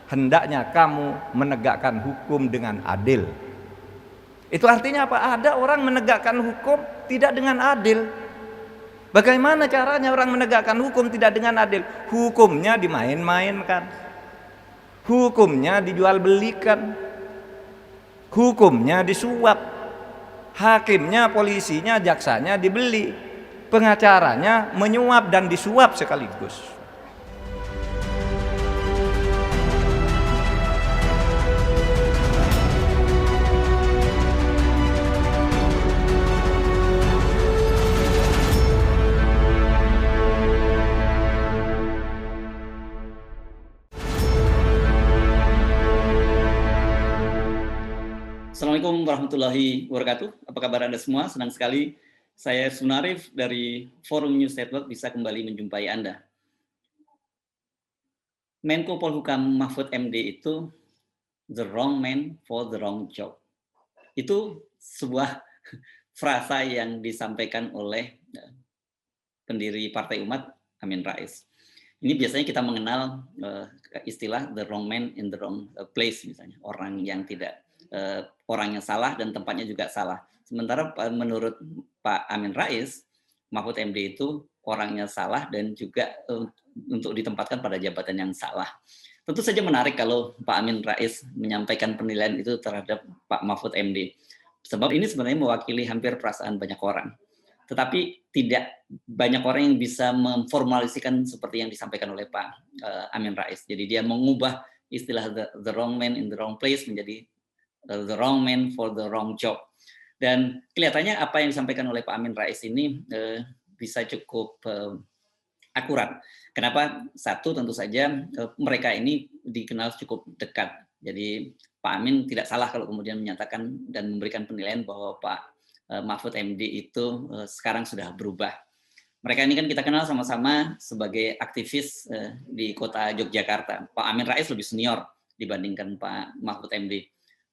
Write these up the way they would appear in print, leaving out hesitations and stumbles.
hendaknya kamu menegakkan hukum dengan adil. Itu artinya apa? Ada orang menegakkan hukum tidak dengan adil. Bagaimana caranya orang menegakkan hukum tidak dengan adil? Hukumnya dimain-mainkan, hukumnya dijual belikan, hukumnya disuap, hakimnya, polisinya, jaksanya dibeli, pengacaranya menyuap dan disuap sekaligus. Assalamualaikum warahmatullahi wabarakatuh. Apa kabar Anda semua? Senang sekali saya Sunarif dari Forum News Network bisa kembali menjumpai Anda. Menko Polhukam Mahfud MD itu the wrong man for the wrong job. Itu sebuah frasa yang disampaikan oleh pendiri Partai Umat Amin Rais. Ini biasanya kita mengenal istilah the wrong man in the wrong place, misalnya orang yang tidak orangnya salah dan tempatnya juga salah. Sementara menurut Pak Amin Rais, Mahfud MD itu orangnya salah dan juga untuk ditempatkan pada jabatan yang salah. Tentu saja menarik kalau Pak Amin Rais menyampaikan penilaian itu terhadap Pak Mahfud MD. Sebab ini sebenarnya mewakili hampir perasaan banyak orang. Tetapi tidak banyak orang yang bisa memformalisikan seperti yang disampaikan oleh Pak Amin Rais. Jadi dia mengubah istilah the wrong man in the wrong place menjadi the wrong man for the wrong job. Dan kelihatannya apa yang disampaikan oleh Pak Amin Rais ini bisa cukup akurat. Kenapa? Satu, tentu saja mereka ini dikenal cukup dekat. Jadi Pak Amin tidak salah kalau kemudian menyatakan dan memberikan penilaian bahwa Pak Mahfud MD itu sekarang sudah berubah. Mereka ini kan kita kenal sama-sama sebagai aktivis di kota Yogyakarta. Pak Amin Rais lebih senior dibandingkan Pak Mahfud MD.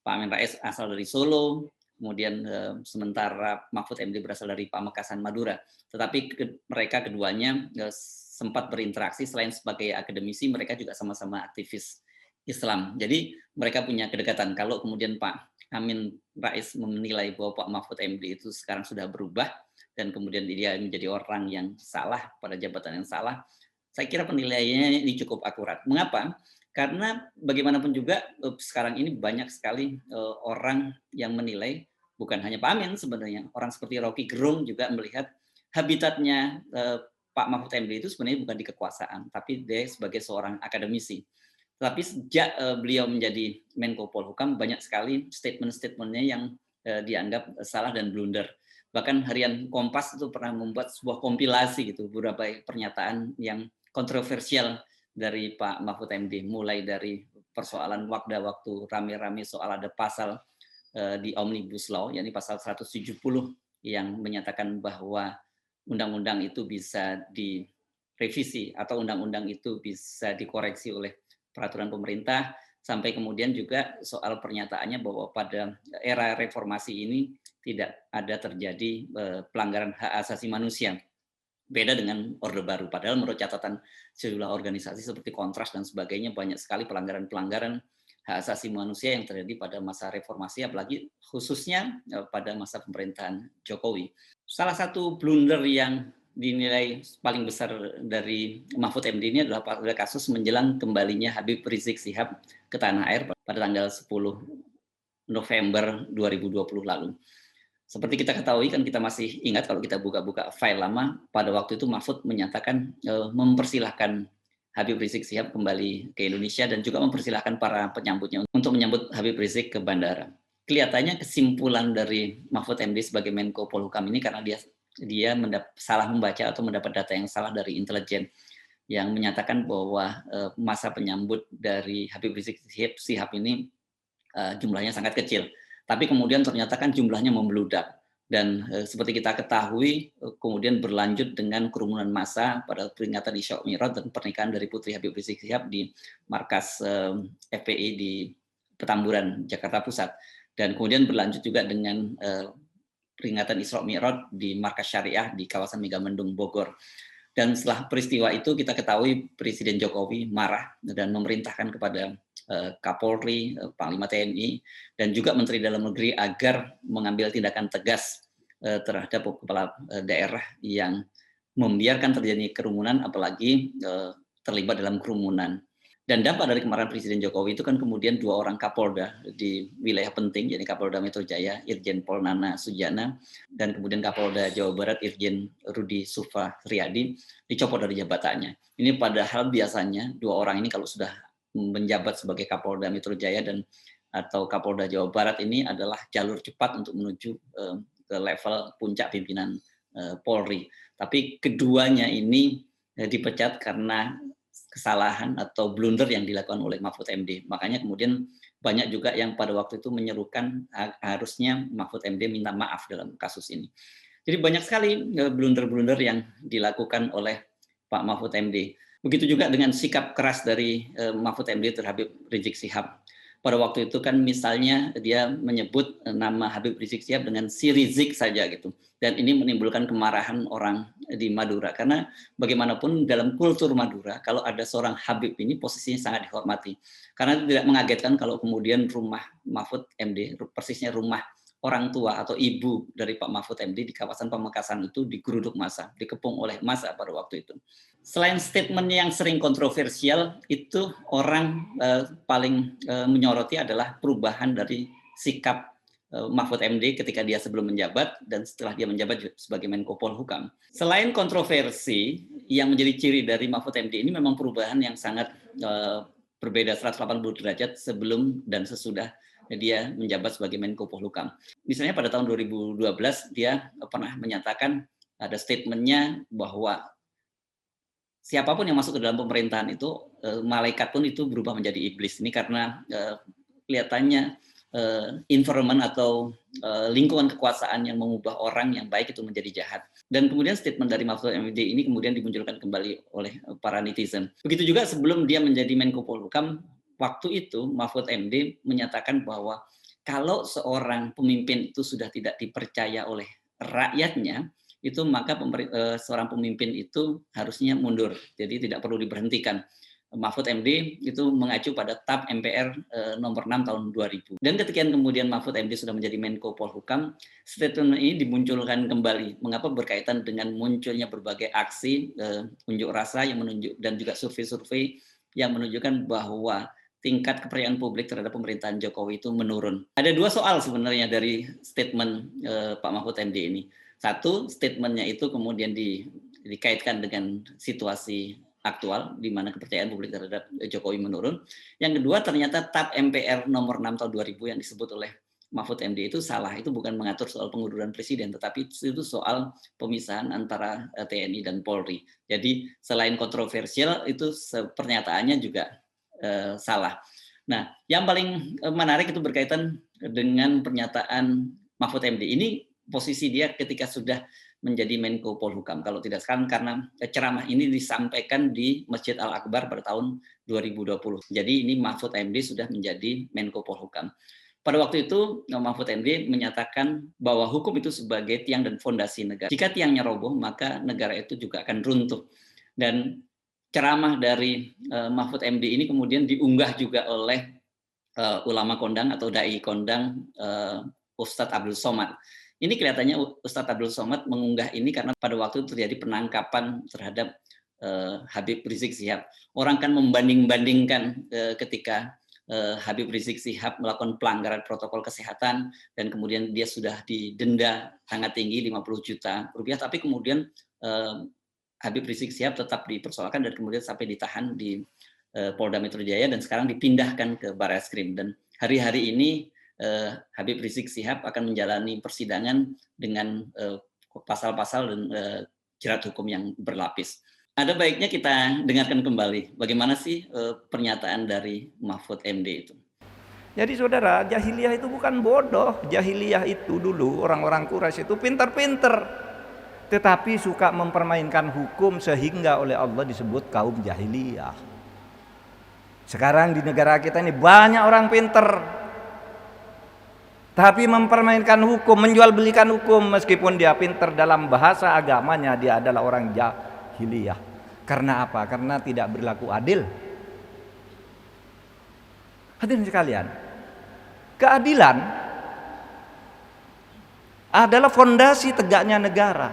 Pak Amin Rais asal dari Solo, kemudian sementara Mahfud MD berasal dari Pamekasan, Madura. Tetapi mereka keduanya sempat berinteraksi, selain sebagai akademisi, mereka juga sama-sama aktivis Islam. Jadi mereka punya kedekatan. Kalau kemudian Pak Amin Rais menilai bahwa Pak Mahfud MD itu sekarang sudah berubah, dan kemudian dia menjadi orang yang salah pada jabatan yang salah, saya kira penilaiannya ini cukup akurat. Mengapa? Karena bagaimanapun juga sekarang ini banyak sekali orang yang menilai, bukan hanya Pak Amin sebenarnya, orang seperti Rocky Gerung juga melihat habitatnya Pak Mahfud MD itu sebenarnya bukan di kekuasaan, tapi dia sebagai seorang akademisi. Tapi sejak beliau menjadi Menko Polhukam, banyak sekali statement-statementnya yang dianggap salah dan blunder. Bahkan harian Kompas itu pernah membuat sebuah kompilasi gitu, beberapa pernyataan yang kontroversial dari Pak Mahfud MD, mulai dari persoalan waktu rame-rame soal ada pasal di Omnibus Law, yakni pasal 170 yang menyatakan bahwa undang-undang itu bisa direvisi atau undang-undang itu bisa dikoreksi oleh peraturan pemerintah, sampai kemudian juga soal pernyataannya bahwa pada era reformasi ini tidak ada terjadi pelanggaran hak asasi manusia. Beda dengan Orde Baru, padahal menurut catatan sejumlah organisasi seperti Kontras dan sebagainya, banyak sekali pelanggaran-pelanggaran hak asasi manusia yang terjadi pada masa reformasi, apalagi khususnya pada masa pemerintahan Jokowi. Salah satu blunder yang dinilai paling besar dari Mahfud MD ini adalah pada kasus menjelang kembalinya Habib Rizik Syihab ke tanah air pada tanggal 10 November 2020 lalu. Seperti kita ketahui, kan kita masih ingat kalau kita buka-buka file lama, pada waktu itu Mahfud menyatakan mempersilahkan Habib Rizik Syihab kembali ke Indonesia dan juga mempersilahkan para penyambutnya untuk menyambut Habib Rizik ke bandara. Kelihatannya kesimpulan dari Mahfud MD sebagai Menko Polhukam ini karena dia salah membaca atau mendapat data yang salah dari intelijen yang menyatakan bahwa masa penyambut dari Habib Rizik Syihab ini jumlahnya sangat kecil. Tapi kemudian ternyata kan jumlahnya membludak. Dan seperti kita ketahui, kemudian berlanjut dengan kerumunan massa pada peringatan Isra Mi'raj dan pernikahan dari Putri Habib Rizik Syihab di markas FPI di Petamburan, Jakarta Pusat. Dan kemudian berlanjut juga dengan peringatan Isra Mi'raj di markas Syariah di kawasan Megamendung, Bogor. Dan setelah peristiwa itu kita ketahui Presiden Jokowi marah dan memerintahkan kepada Kapolri, Panglima TNI, dan juga Menteri Dalam Negeri agar mengambil tindakan tegas terhadap kepala daerah yang membiarkan terjadi kerumunan, apalagi terlibat dalam kerumunan. Dan dampak dari kemarahan Presiden Jokowi itu kan kemudian 2 orang Kapolda di wilayah penting, jadi Kapolda Metro Jaya, Irjen Pol Nana Sujana, dan kemudian Kapolda Jawa Barat, Irjen Rudi Sufriyadi, dicopot dari jabatannya. Ini padahal biasanya 2 orang ini kalau sudah menjabat sebagai Kapolda Metro Jaya dan atau Kapolda Jawa Barat ini adalah jalur cepat untuk menuju ke level puncak pimpinan Polri. Tapi keduanya ini dipecat karena kesalahan atau blunder yang dilakukan oleh Mahfud MD. Makanya kemudian banyak juga yang pada waktu itu menyerukan harusnya Mahfud MD minta maaf dalam kasus ini. Jadi banyak sekali blunder-blunder yang dilakukan oleh Pak Mahfud MD. Begitu juga dengan sikap keras dari Mahfud MD terhadap Rizik Syihab. Pada waktu itu kan misalnya dia menyebut nama Habib Rizik Syihab dengan si Rizik saja gitu. Dan ini menimbulkan kemarahan orang di Madura. Karena bagaimanapun dalam kultur Madura, kalau ada seorang Habib ini posisinya sangat dihormati. Karena tidak mengagetkan kalau kemudian rumah Mahfud MD, persisnya rumah orang tua atau ibu dari Pak Mahfud MD di kawasan Pamekasan itu digeruduk massa, dikepung oleh massa pada waktu itu. Selain statement yang sering kontroversial, itu orang paling menyoroti adalah perubahan dari sikap Mahfud MD ketika dia sebelum menjabat dan setelah dia menjabat sebagai Menko Polhukam. Selain kontroversi, yang menjadi ciri dari Mahfud MD ini memang perubahan yang sangat berbeda 180 derajat sebelum dan sesudah dia menjabat sebagai Menko Polhukam. Misalnya pada tahun 2012 dia pernah menyatakan, ada statementnya bahwa siapapun yang masuk ke dalam pemerintahan itu, malaikat pun itu berubah menjadi iblis. Ini karena kelihatannya environment atau lingkungan kekuasaan yang mengubah orang yang baik itu menjadi jahat. Dan kemudian statement dari Mahfud MD ini kemudian dimunculkan kembali oleh para netizen. Begitu juga sebelum dia menjadi Menko Polhukam, waktu itu Mahfud MD menyatakan bahwa kalau seorang pemimpin itu sudah tidak dipercaya oleh rakyatnya, itu maka seorang pemimpin itu harusnya mundur, jadi tidak perlu diberhentikan. Mahfud MD itu mengacu pada TAP MPR nomor 6 tahun 2000. Dan ketika kemudian Mahfud MD sudah menjadi Menko Polhukam, statement ini dimunculkan kembali. Mengapa? Berkaitan dengan munculnya berbagai aksi unjuk rasa yang menunjuk dan juga survei-survei yang menunjukkan bahwa tingkat kepercayaan publik terhadap pemerintahan Jokowi itu menurun. Ada 2 soal sebenarnya dari statement Pak Mahfud MD ini. Satu, statementnya itu kemudian dikaitkan dengan situasi aktual di mana kepercayaan publik terhadap Jokowi menurun. Yang kedua, ternyata TAP MPR nomor 6 tahun 2000 yang disebut oleh Mahfud MD itu salah. Itu bukan mengatur soal pengunduran presiden, tetapi itu soal pemisahan antara TNI dan Polri. Jadi selain kontroversial, itu pernyataannya juga salah. Nah, yang paling menarik itu berkaitan dengan pernyataan Mahfud MD. Ini posisi dia ketika sudah menjadi Menko Polhukam. Kalau tidak sekarang karena ceramah ini disampaikan di Masjid Al-Akbar pada tahun 2020. Jadi ini Mahfud MD sudah menjadi Menko Polhukam. Pada waktu itu Mahfud MD menyatakan bahwa hukum itu sebagai tiang dan fondasi negara. Jika tiangnya roboh, maka negara itu juga akan runtuh. Dan ceramah dari Mahfud MD ini kemudian diunggah juga oleh ulama kondang atau dai kondang Ustadz Abdul Somad. Ini kelihatannya Ustadz Abdul Somad mengunggah ini karena pada waktu itu terjadi penangkapan terhadap Habib Rizik Syihab. Orang kan membanding-bandingkan ketika Habib Rizik Syihab melakukan pelanggaran protokol kesehatan dan kemudian dia sudah didenda sangat tinggi 50 juta rupiah, tapi kemudian Habib Rizik Syihab tetap dipersoalkan dan kemudian sampai ditahan di Polda Metro Jaya dan sekarang dipindahkan ke Barreskrim. Dan hari-hari ini Habib Rizik Syihab akan menjalani persidangan dengan pasal-pasal dan jerat hukum yang berlapis. Ada baiknya kita dengarkan kembali bagaimana sih pernyataan dari Mahfud MD itu. Jadi saudara, jahiliyah itu bukan bodoh. Jahiliyah itu dulu orang-orang Quraisy itu pintar-pintar, tetapi suka mempermainkan hukum sehingga oleh Allah disebut kaum jahiliyah. Sekarang di negara kita ini banyak orang pintar, tapi mempermainkan hukum, menjual belikan hukum. Meskipun dia pintar dalam bahasa agamanya, dia adalah orang jahiliyah. Karena apa? Karena tidak berlaku adil. Hadirin sekalian, keadilan adalah fondasi tegaknya negara.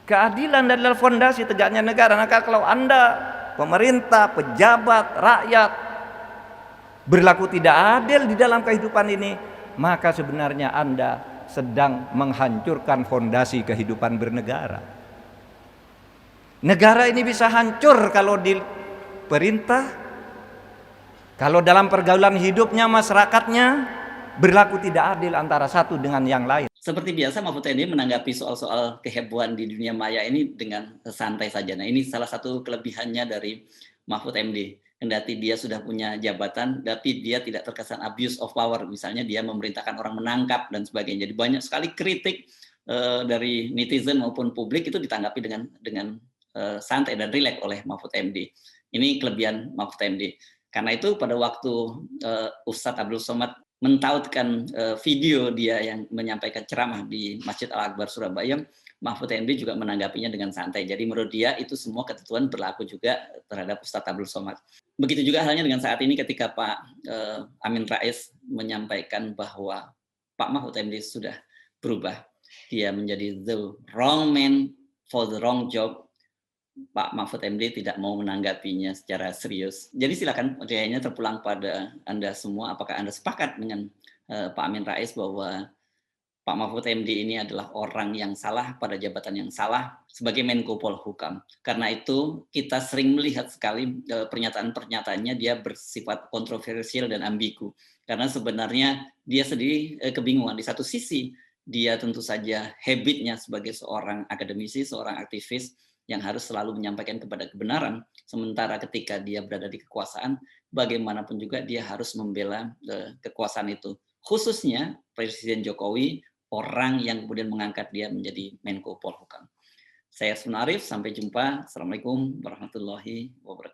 Keadilan adalah fondasi tegaknya negara. Maka kalau Anda, pemerintah, pejabat, rakyat berlaku tidak adil di dalam kehidupan ini, maka sebenarnya Anda sedang menghancurkan fondasi kehidupan bernegara. Negara ini bisa hancur kalau di perintah, kalau dalam pergaulan hidupnya masyarakatnya berlaku tidak adil antara satu dengan yang lain. Seperti biasa, Mahfud MD menanggapi soal-soal kehebohan di dunia maya ini dengan santai saja. Nah, ini salah satu kelebihannya dari Mahfud MD. Kendati dia sudah punya jabatan, tapi dia tidak terkesan abuse of power. Misalnya dia memerintahkan orang menangkap dan sebagainya. Jadi banyak sekali kritik dari netizen maupun publik itu ditanggapi dengan santai dan rileks oleh Mahfud MD. Ini kelebihan Mahfud MD. Karena itu pada waktu Ustadz Abdul Somad mentautkan video dia yang menyampaikan ceramah di Masjid Al-Akbar Surabaya, Mahfud MD juga menanggapinya dengan santai. Jadi menurut dia itu semua ketentuan berlaku juga terhadap Ustadz Abdul Somad. Begitu juga halnya dengan saat ini ketika Pak Amin Rais menyampaikan bahwa Pak Mahfud MD sudah berubah. Dia menjadi the wrong man for the wrong job. Pak Mahfud MD tidak mau menanggapinya secara serius. Jadi silakan kayaknya terpulang pada Anda semua, apakah Anda sepakat dengan Pak Amin Rais bahwa Pak Mahfud MD ini adalah orang yang salah pada jabatan yang salah sebagai Menko Polhukam. Karena itu kita sering melihat sekali pernyataan-pernyataannya dia bersifat kontroversial dan ambigu. Karena sebenarnya dia sendiri kebingungan. Di satu sisi dia tentu saja habitnya sebagai seorang akademisi, seorang aktivis yang harus selalu menyampaikan kepada kebenaran, sementara ketika dia berada di kekuasaan, bagaimanapun juga dia harus membela kekuasaan itu. Khususnya Presiden Jokowi, orang yang kemudian mengangkat dia menjadi Menko Polhukam. Saya Arif, sampai jumpa. Assalamualaikum warahmatullahi wabarakatuh.